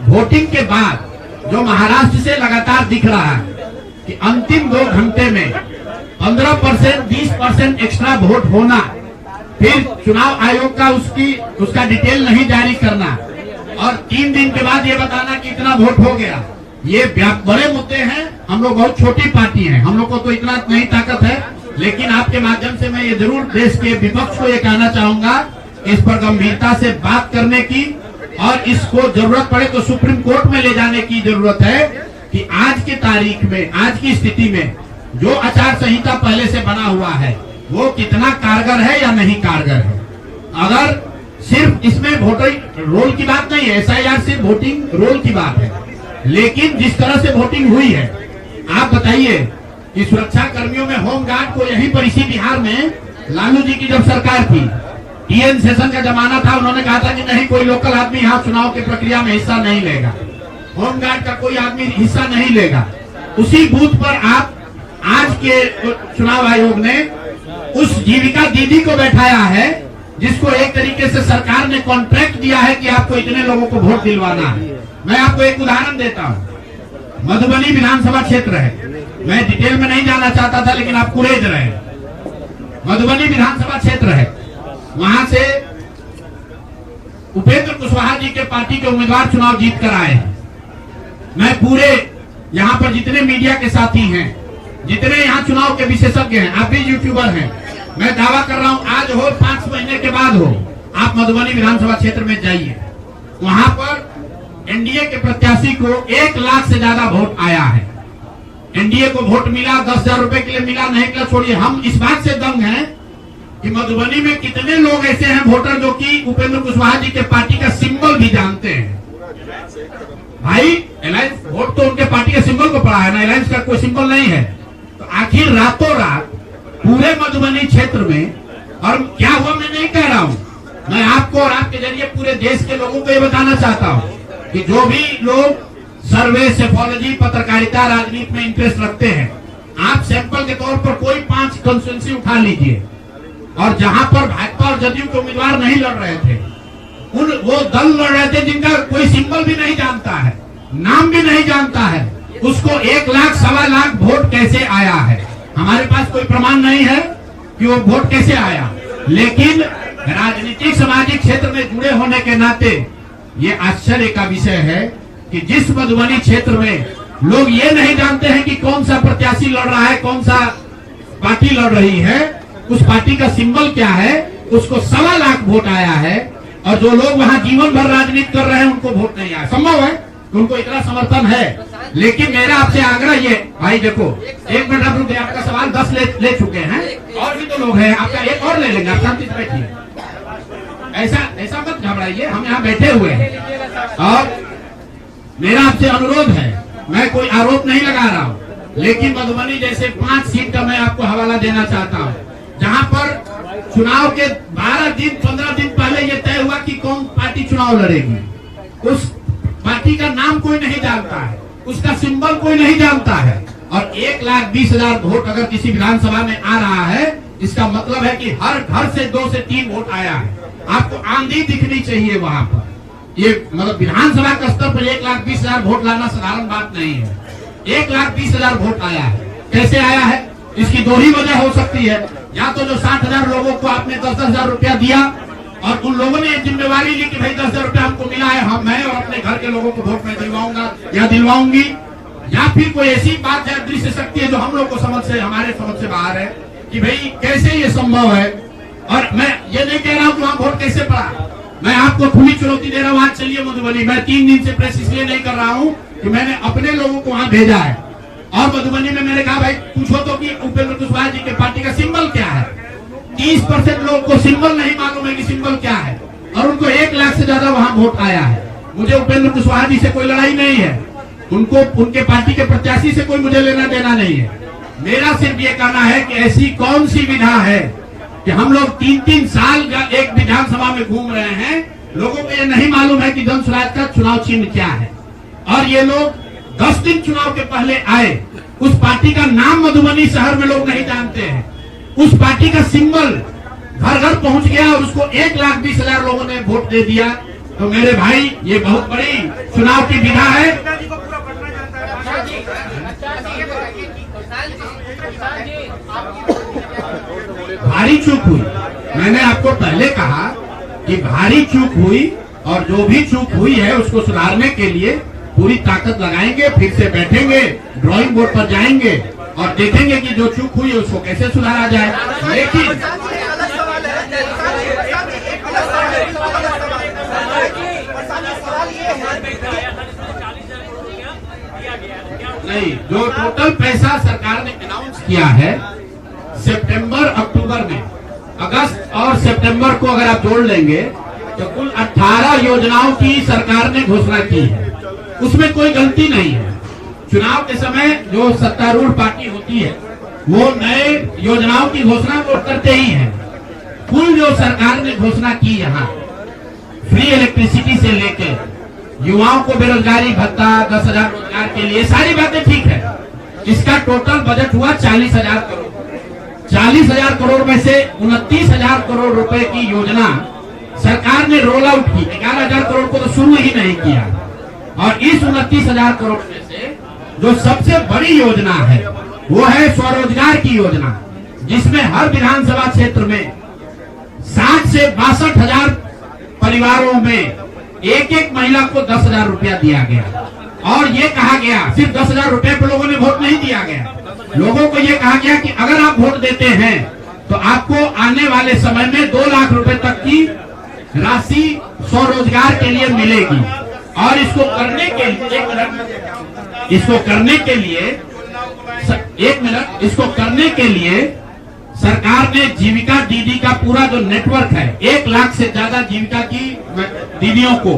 वोटिंग के बाद जो महाराष्ट्र से लगातार दिख रहा है कि अंतिम 2 घंटे में 15%, 20% एक्स्ट्रा वोट होना, फिर चुनाव आयोग का उसका डिटेल नहीं जारी करना, और 3 दिन के बाद ये बताना कि इतना वोट हो गया। ये बड़े मुद्दे हैं। हम लोग बहुत छोटी पार्टी हैं, हम लोग को तो इतना नहीं ताकत है, लेकिन आपके माध्यम से मैं ये जरूर देश के विपक्ष को ये कहना चाहूंगा इस पर गंभीरता से बात करने की, और इसको जरूरत पड़े तो सुप्रीम कोर्ट में ले जाने की जरूरत है कि आज की तारीख में, आज की स्थिति में जो आचार संहिता पहले से बना हुआ है वो कितना कारगर है या नहीं कारगर है। अगर सिर्फ इसमें वोटिंग रोल की बात नहीं है, SIR सिर्फ वोटिंग रोल की बात है, लेकिन जिस तरह से वोटिंग हुई है, आप बताइए कि सुरक्षा कर्मियों में होमगार्ड को यहीं पर इसी बिहार में लालू जी की जब सरकार थी, TN सेशन का जमाना था, उन्होंने कहा था कि नहीं कोई लोकल आदमी यहाँ चुनाव की प्रक्रिया में हिस्सा नहीं लेगा, होमगार्ड का कोई आदमी हिस्सा नहीं लेगा। उसी बूथ पर आप आज के चुनाव आयोग ने उस जीविका दीदी को बैठाया है जिसको एक तरीके से सरकार ने कॉन्ट्रैक्ट दिया है कि आपको इतने लोगों को वोट दिलवाना है। मैं आपको एक उदाहरण देता हूँ। मधुबनी विधानसभा क्षेत्र है, मैं डिटेल में नहीं जाना चाहता था लेकिन आप कुरेद रहे। मधुबनी विधानसभा क्षेत्र है, वहां से उपेंद्र कुशवाहा जी के पार्टी के उम्मीदवार चुनाव जीत कर आए हैं। मैं पूरे यहाँ पर जितने मीडिया के साथी हैं, जितने यहाँ चुनाव के विशेषज्ञ हैं, आप भी यूट्यूबर हैं, मैं दावा कर रहा हूँ आज हो 5 महीने के बाद हो, आप मधुबनी विधानसभा क्षेत्र में जाइए, वहां पर एनडीए के प्रत्याशी को 1 लाख से ज्यादा वोट आया है। एनडीए को वोट मिला, 10,000 रुपए के लिए मिला, नहीं मिला छोड़िए, हम इस बात से दंग हैं कि मधुबनी में कितने लोग ऐसे हैं वोटर जो कि उपेंद्र कुशवाहा जी के पार्टी का सिंबल भी जानते हैं। भाई अलायंस वोट तो उनके पार्टी के सिंबल को पड़ा है ना, अलायंस का कोई सिंबल नहीं है। तो आखिर रातों रात पूरे मधुबनी क्षेत्र में, और क्या हुआ मैं नहीं कह रहा हूँ, मैं आपको और आपके जरिए पूरे देश के लोगों को ये बताना चाहता हूँ कि जो भी लोग सर्वे, सेफोलॉजी, पत्रकारिता, राजनीति में इंटरेस्ट रखते हैं, आप सैंपल के तौर पर कोई 5 कंस्टिट्यूएंसी उठा लीजिए, और जहां पर भाजपा और जदयू के उम्मीदवार नहीं लड़ रहे थे, वो दल लड़ रहे थे जिनका कोई सिंबल भी नहीं जानता है, नाम भी नहीं जानता है, उसको 1 लाख, 1.25 लाख वोट कैसे आया है? हमारे पास कोई प्रमाण नहीं है कि वो वोट कैसे आया, लेकिन राजनीतिक सामाजिक क्षेत्र में जुड़े होने के नाते ये आश्चर्य का विषय है कि जिस मधुबनी क्षेत्र में लोग ये नहीं जानते हैं कि कौन सा प्रत्याशी लड़ रहा है, कौन सा पार्टी लड़ रही है, उस पार्टी का सिंबल क्या है, उसको 1.25 लाख वोट आया है, और जो लोग वहां जीवन भर राजनीति कर रहे हैं उनको वोट नहीं आया। संभव है उनको इतना समर्थन है, लेकिन मेरा आपसे आग्रह ये, भाई देखो 1 मिनट आप रुके, आपका सवाल 10 ले चुके हैं, और भी तो लोग हैं, आपका एक और ले लेंगे, आप शांति से बैठिए, ऐसा मत घबराइए, हम यहाँ बैठे हुए हैं। और मेरा आपसे अनुरोध है, मैं कोई आरोप नहीं लगा रहा हूँ, लेकिन मधुबनी जैसे 5 सीट का मैं आपको हवाला देना चाहता हूँ, जहाँ पर चुनाव के 12 दिन 15 दिन पहले ये तय हुआ कि कौन पार्टी चुनाव लड़ेगी, उस पार्टी का नाम कोई नहीं जानता है, उसका सिंबल कोई नहीं जानता है, और 1,20,000 वोट अगर किसी विधानसभा में आ रहा है, इसका मतलब है कि हर घर से 2 से 3 वोट आया है। आपको आंधी दिखनी चाहिए वहां पर। ये मतलब विधानसभा के स्तर पर 1,20,000 वोट लाना साधारण बात नहीं है। 1,20,000 वोट आया है, कैसे आया है? इसकी 2 ही वजह हो सकती है, या तो जो 60,000 लोगों को आपने 10,000 रुपया दिया और उन लोगों ने जिम्मेवारी ली कि भाई 10,000 रुपया हमको मिला है, हम मैं और अपने घर के लोगों को वोट में दिलवाऊंगा या दिलवाऊंगी, या फिर कोई ऐसी बात है, दृश्य शक्ति है जो हम लोग को हमारे समझ से बाहर है कि भाई कैसे ये संभव है। और मैं ये नहीं कह रहा हूँ कि वहाँ वोट कैसे पड़ा, मैं आपको खुली चुनौती दे रहा हूँ, आज चलिए मधुबनी। मैं 3 दिन से प्रेस इसलिए नहीं कर रहा हूँ कि मैंने अपने लोगों को वहाँ भेजा है, और मधुबनी में मैंने कहा भाई पूछो तो कि उपेंद्र कुशवाहा जी के पार्टी का सिंबल क्या है। 30% लोगों को सिंबल नहीं मालूम है कि सिंबल क्या है, और उनको 1 लाख से ज्यादा वहाँ वोट आया है। मुझे उपेंद्र कुशवाहा जी से कोई लड़ाई नहीं है, उनको उनके पार्टी के प्रत्याशी से कोई मुझे लेना देना नहीं है। मेरा सिर्फ ये कहना है कि ऐसी कौन सी विधा है कि हम लोग 3-3 साल एक विधानसभा में घूम रहे हैं, लोगों को ये नहीं मालूम है कि जन स्वराज का चुनाव चिन्ह क्या है, और ये लोग 10 दिन चुनाव के पहले आए, उस पार्टी का नाम मधुबनी शहर में लोग नहीं जानते हैं, उस पार्टी का सिंबल घर घर पहुंच गया और उसको 1,20,000 लोगों ने वोट दे दिया। तो मेरे भाई ये बहुत बड़ी चुनाव की विधा है। भारी चूक हुई, मैंने आपको पहले कहा कि भारी चूक हुई, और जो भी चूक हुई है उसको सुधारने के लिए पूरी ताकत लगाएंगे, फिर से बैठेंगे, ड्राइंग बोर्ड पर जाएंगे और देखेंगे कि जो चूक हुई है उसको कैसे सुधारा जाए। लेकिन नहीं, जो टोटल पैसा सरकार ने अनाउंस किया है सितंबर अक्टूबर में, अगस्त और सितंबर को अगर आप जोड़ लेंगे तो कुल 18 योजनाओं की सरकार ने घोषणा की है, उसमें कोई गलती नहीं है। चुनाव के समय जो सत्तारूढ़ पार्टी होती है वो नए योजनाओं की घोषणा वो करते ही है। कुल जो सरकार ने घोषणा की यहाँ फ्री इलेक्ट्रिसिटी से लेकर युवाओं को बेरोजगारी भत्ता, 10,000 रोजगार के लिए, सारी बातें ठीक है। इसका टोटल बजट हुआ 40,000 करोड़। 40,000 करोड़ में से 29,000 करोड़ रुपए की योजना सरकार ने रोल आउट की। 11,000 करोड़ को तो शुरू ही नहीं किया, और इस 29,000 करोड़ में से जो सबसे बड़ी योजना है वो है स्वरोजगार की योजना, जिसमें हर विधानसभा क्षेत्र में 60 से 62,000 परिवारों में एक एक महिला को 10,000 रुपया दिया गया। और ये कहा गया, सिर्फ 10,000 रुपए पर लोगों ने वोट नहीं दिया गया, लोगों को ये कहा गया कि अगर आप वोट देते हैं तो आपको आने वाले समय में 2 लाख रुपए तक की राशि स्वरोजगार के लिए मिलेगी। और इसको करने के लिए इसको करने के लिए सरकार ने जीविका दीदी का पूरा जो नेटवर्क है, 1 लाख से ज्यादा जीविका की दीदियों को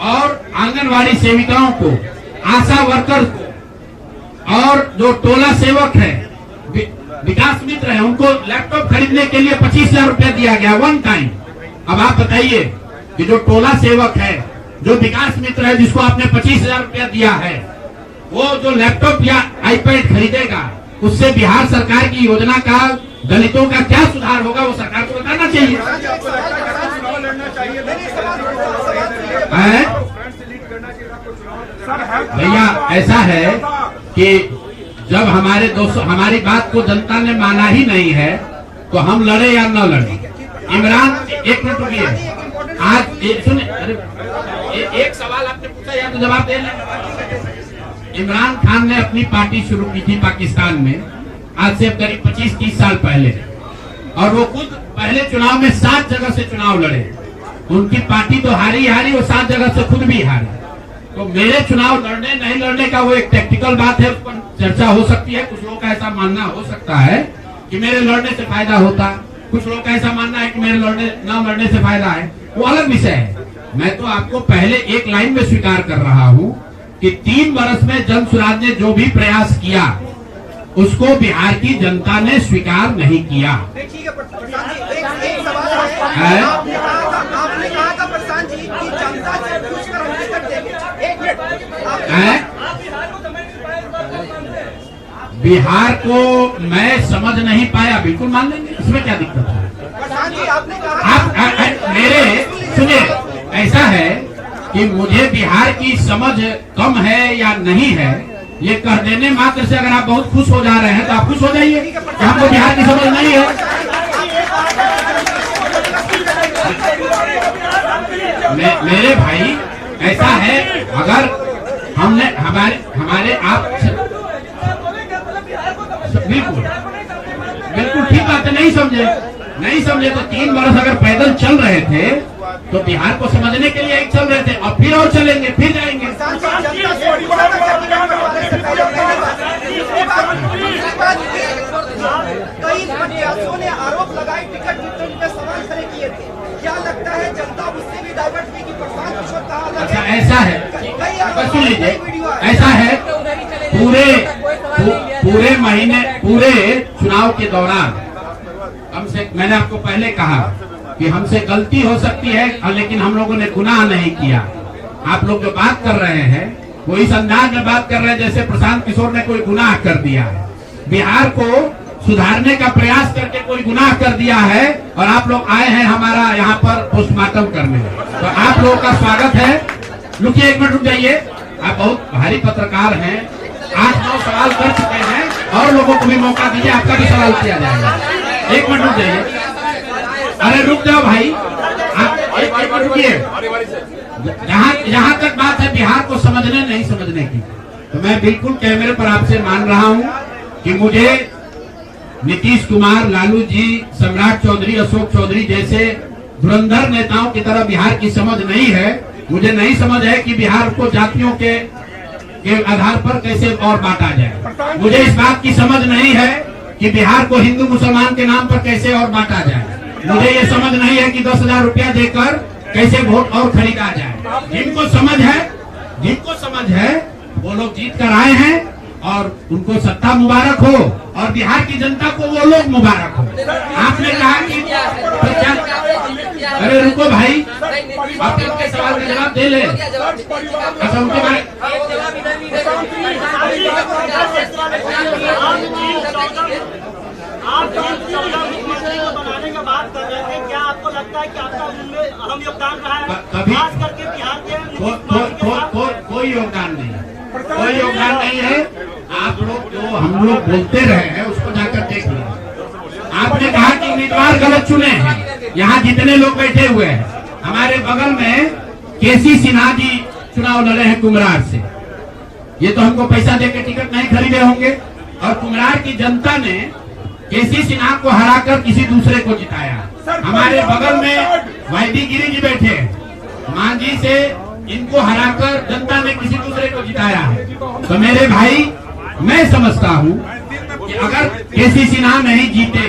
और आंगनवाड़ी सेविकाओं को, आशा वर्कर को और जो टोला सेवक है, विकास मित्र है, उनको लैपटॉप खरीदने के लिए 25,000 रुपया दिया गया वन टाइम। अब आप बताइए कि जो टोला सेवक है, जो विकास मित्र है, जिसको आपने 25,000 रुपया दिया है, वो जो लैपटॉप या आईपैड खरीदेगा, उससे बिहार सरकार की योजना का दलितों का क्या सुधार होगा, वो सरकार को बताना चाहिए। भैया ऐसा है कि जब हमारे दोस्तों हमारी बात को जनता ने माना ही नहीं है तो हम लड़े या न लड़े। इमरान, एक मिनट रुकिए, आज सुनिए, अरे एक सवाल आपने पूछा या तो जवाब दे लें। इमरान खान ने अपनी पार्टी शुरू की थी पाकिस्तान में, आज से करीब 25-30 साल पहले, और वो खुद पहले चुनाव में 7 जगह से चुनाव लड़े। उनकी पार्टी तो हारी, वो 7 जगह से खुद भी हारे। तो मेरे चुनाव लड़ने नहीं लड़ने का वो एक टेक्निकल बात है, उस पर चर्चा हो सकती है। कुछ लोगों का ऐसा मानना हो सकता है कि मेरे लड़ने से फायदा होता, कुछ लोगों का ऐसा मानना है कि मेरे लड़ने से फायदा है, वो अलग विषय है। मैं तो आपको पहले एक लाइन में स्वीकार कर रहा हूँ कि 3 वर्ष में जन स्वराज ने जो भी प्रयास किया उसको बिहार की जनता ने स्वीकार नहीं किया। देखिए प्रशांत जी, एक सवाल है, आपने कहा था प्रशांत जी कि जनता से पूछकर हम टिकट देंगे। एक मिनट, बिहार को मैं समझ नहीं पाया, बिल्कुल मान लेंगे, इसमें क्या दिक्कत है। प्रशांत जी आपने कहा आप मेरे सुनिए, ऐसा है कि मुझे बिहार की समझ कम है या नहीं है, ये कह देने मात्र से अगर आप बहुत खुश हो जा रहे हैं तो आप खुश हो जाइए कि हमको बिहार की समझ नहीं है। मेरे भाई ऐसा है, अगर हमने हमारे आप बिल्कुल ठीक बात है, नहीं समझे तो 3 वर्ष अगर पैदल चल रहे थे तो बिहार को समझने के लिए एक चल रहे थे, अब फिर और चलेंगे, फिर जाएंगे। कई प्रत्याशियों ने आरोप लगाए, टिकट वितरण पे सवाल खड़े किए थे। क्या लगता है जनता उससे भी डाइवर्ट हुई कि प्रशांत किशोर कहा? अच्छा ऐसा है, सुन लीजिए, ऐसा है पूरे महीने, पूरे चुनाव के दौरान मैंने आपको पहले कहा कि हमसे गलती हो सकती है, लेकिन हम लोगों ने गुनाह नहीं किया। आप लोग जो बात कर रहे हैं वो इस अंदाज में बात कर रहे हैं जैसे प्रशांत किशोर ने कोई गुनाह कर दिया है, बिहार को सुधारने का प्रयास करके कोई गुनाह कर दिया है, और आप लोग आए हैं हमारा यहाँ पर पोस्टमार्टम करने। तो आप लोगों का स्वागत है। रुकिए, एक मिनट रुक जाइए, आप बहुत भारी पत्रकार हैं, 8-9 सवाल कर चुके हैं, और लोगों को भी मौका दीजिए, आपका भी सवाल किया जाएगा। एक मिनट रुक जाइए, अरे रुक जाओ भाई, आप एक मिनट रुकिए। जहाँ तक बात है बिहार को समझने नहीं समझने की, तो मैं बिल्कुल कैमरे पर आपसे मान रहा हूँ कि मुझे नीतीश कुमार, लालू जी, सम्राट चौधरी, अशोक चौधरी जैसे धुरंधर नेताओं की तरह बिहार की समझ नहीं है। मुझे नहीं समझ है कि बिहार को जातियों के आधार पर कैसे और बांटा जाए। मुझे इस बात की समझ नहीं है कि बिहार को हिंदू मुसलमान के नाम पर कैसे और बांटा जाए। मुझे ये समझ नहीं है कि 10,000 रुपया देकर कैसे वोट और खरीदा जाए। जिनको समझ है वो लोग जीत कर आए हैं, और उनको सत्ता मुबारक हो, और बिहार की जनता को वो लोग मुबारक हो। आपने कहा कि अरे रुको भाई, आप उनके सवाल का जवाब दे ले। अच्छा, उनके बारे आप बनाने का बात कर रहे थे, क्या आपको लगता है कि आपका उनमें अहम योगदान रहा है? खास करके बिहार के कोई योगदान नहीं है। आप लोग जो हम लोग बोलते रहे हैं उसको जाकर देख लीजिए। आपने कहा कि उम्मीदवार गलत चुने हैं। यहाँ जितने लोग बैठे हुए हैं, हमारे बगल में केसी सिन्हा जी चुनाव लड़े हैं कुमरार से, ये तो हमको पैसा देके टिकट नहीं खरीदे होंगे। और कुम्हरार की जनता ने केसी सिन्हा को हराकर किसी दूसरे को जिताया। हमारे बगल में वाईडी गिरी जी बैठे हैं, मांझी से इनको हराकर जनता ने किसी दूसरे को जिताया। तो मेरे भाई, मैं समझता हूँ कि अगर केसी सिन्हा नहीं जीते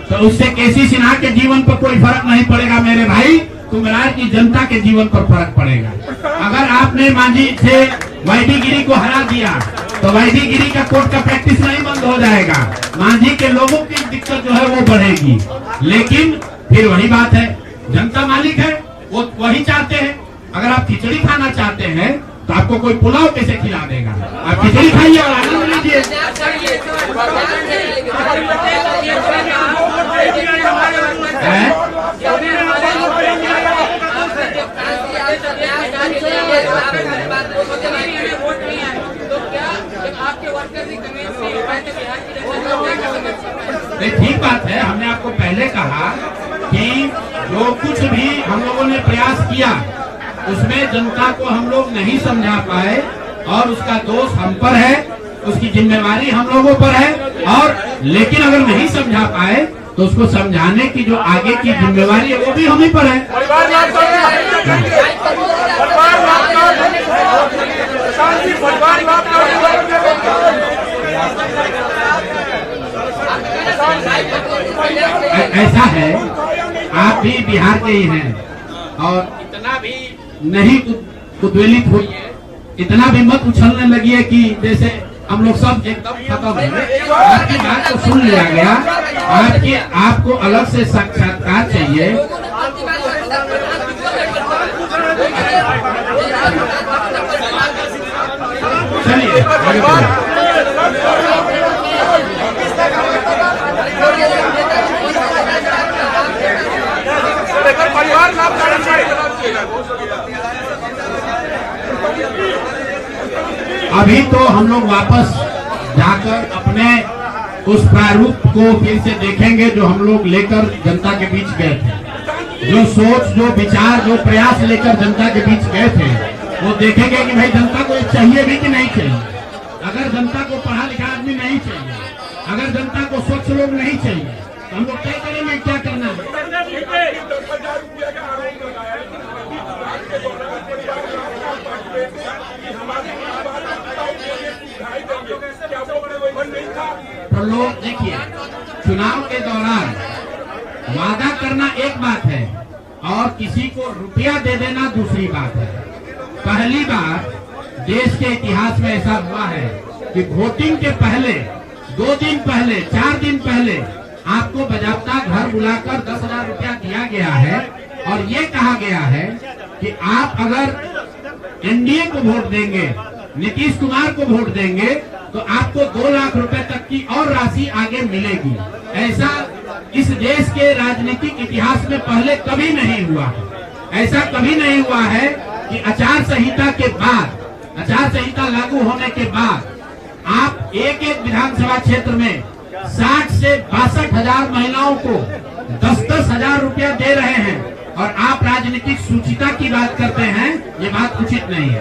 तो उससे केसी सिन्हा के जीवन पर कोई फर्क नहीं पड़ेगा मेरे भाई, कुम्हरार की जनता के जीवन पर फर्क पड़ेगा। अगर आपने मांझी से वाईडी गिरी को हरा दिया तो वाईडी गिरी का कोर्ट का प्रैक्टिस नहीं बंद हो जाएगा, मांझी के लोगों की दिक्कत जो है वो बढ़ेगी। लेकिन फिर वही बात है, जनता मालिक है, वो वही चाहते हैं। अगर आप खिचड़ी खाना चाहते हैं तो आपको कोई पुलाव कैसे खिला देगा? आप खिचड़ी खाइए और आनंद लीजिए। नहीं, ठीक बात है। हमने आपको पहले कहा कि जो कुछ भी हम लोगों ने प्रयास किया उसमें जनता को हम लोग नहीं समझा पाए और उसका दोष हम पर है, उसकी जिम्मेवारी हम लोगों पर है। और लेकिन अगर नहीं समझा पाए तो उसको समझाने की जो आगे की जिम्मेवारी है वो भी हम ही पर है। ऐसा है, आप भी बिहार के ही हैं और इतना भी नहीं उद्वेलित हुई है, इतना भी मत उछलने लगी है कि जैसे हम लोग सब एकदम खत्म है। आपकी बात को सुन लिया गया, आपको अलग से साक्षात्कार चाहिए। चलिए आगे बढ़िए। अभी तो हम लोग वापस जाकर अपने उस प्रारूप को फिर से देखेंगे जो हम लोग लेकर जनता के बीच गए थे। जो सोच, जो विचार, जो प्रयास लेकर जनता के बीच गए थे वो देखेंगे कि भाई जनता को चाहिए भी कि नहीं चाहिए। अगर जनता को पढ़ा लिखा आदमी नहीं चाहिए, अगर जनता को स्वच्छ लोग नहीं चाहिए तो हम लोग तय करेंगे क्या करना है। तो लोग देखिए, चुनाव के दौरान वादा करना एक बात है और किसी को रुपया दे देना दूसरी बात है। पहली बार देश के इतिहास में ऐसा हुआ है कि वोटिंग के पहले 2 दिन पहले, 4 दिन पहले आपको बजाबता घर बुलाकर 10,000 रुपया दिया गया है और ये कहा गया है कि आप अगर एनडीए को वोट देंगे, नीतीश कुमार को वोट देंगे तो आपको 2 लाख रुपए तक की और राशि आगे मिलेगी। ऐसा इस देश के राजनीतिक इतिहास में पहले कभी नहीं हुआ है। ऐसा कभी नहीं हुआ है कि आचार संहिता के बाद, आचार संहिता लागू होने के बाद आप एक विधानसभा क्षेत्र में 60 से 62,000 महिलाओं को 10-10 हजार रुपया दे रहे हैं और आप राजनीतिक सूचिता की बात करते हैं। ये बात उचित नहीं है।